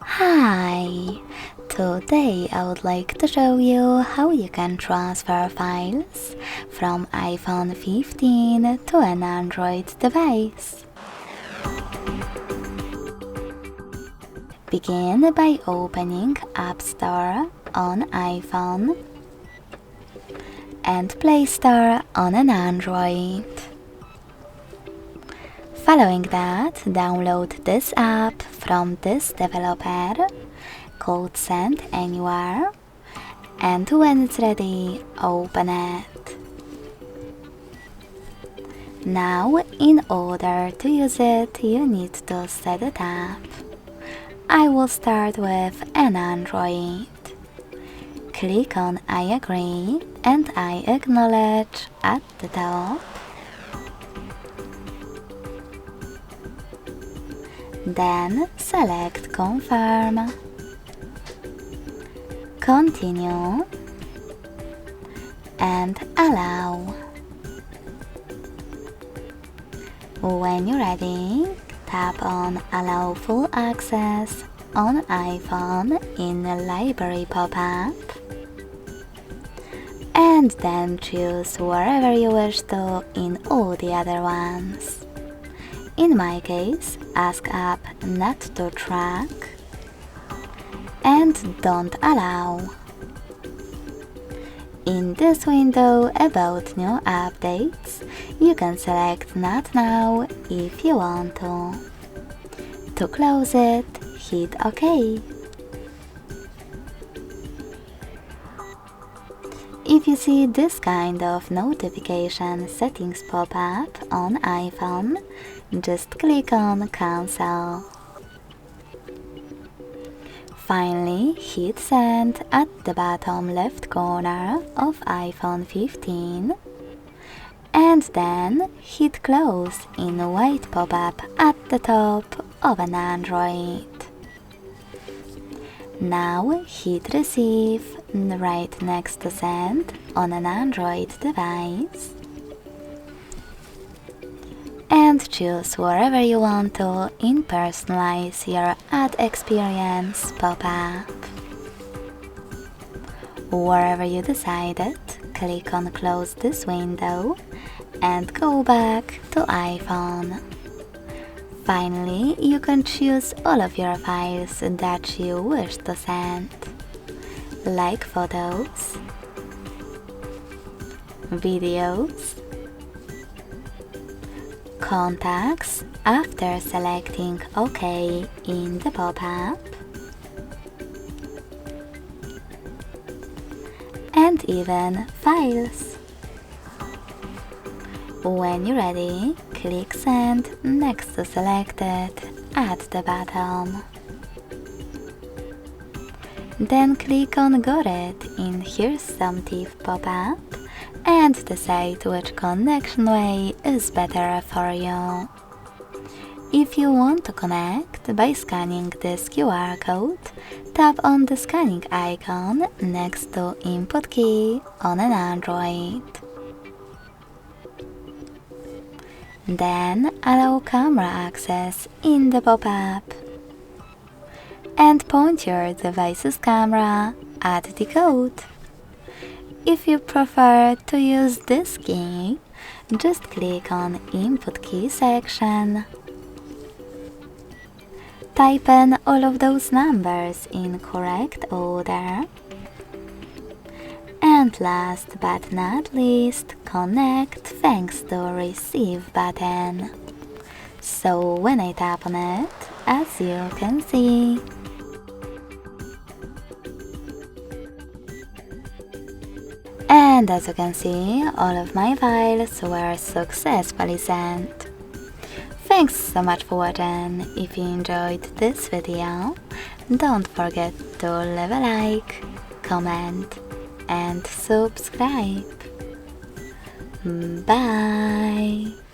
Hi! Today I would like to show you how you can transfer files from iPhone 15 to an Android device. Begin by opening App Store on iPhone and Play Store on an Android. Following that, download this app from this developer called Send Anywhere, and when it's ready, open it. Now, in order to use it, you need to set it up. I will start with an Android. Click on I agree and I acknowledge at the top. Then select Confirm, Continue, and Allow. When you're ready, tap on Allow Full Access on iPhone in the Library pop-up, and then choose wherever you wish to in all the other ones. In my case, ask app not to track and don't allow. In this window about new updates, you can select not now if you want to. To close it, hit OK. If you see this kind of notification settings pop up on iPhone, just click on Cancel. Finally, hit Send at the bottom left corner of iPhone 15 and then hit Close in a white pop-up at the top of an Android. Now hit Receive right next to Send on an Android device and choose wherever you want to in Personalize Your Ad Experience pop-up. Wherever you decided, click on Close this window and go back to iPhone. Finally, you can choose all of your files that you wish to send, like photos, videos, contacts after selecting OK in the pop-up, and even files. When you're ready, click Send next to Selected at the bottom. Then click on Got It in Here's Some Tip pop-up and decide which connection way is better for you. If you want to connect by scanning this QR code, tap on the scanning icon next to Input key on an Android. Then allow camera access in the pop-up and point your device's camera at the code. If you prefer to use this key, just click on Input key section. Type in all of those numbers in correct order. And last but not least, connect thanks to Receive button. So when I tap on it, as you can see, and as you can see, all of my files were successfully sent. Thanks so much for watching. If you enjoyed this video, don't forget to leave a like, comment and subscribe. Bye!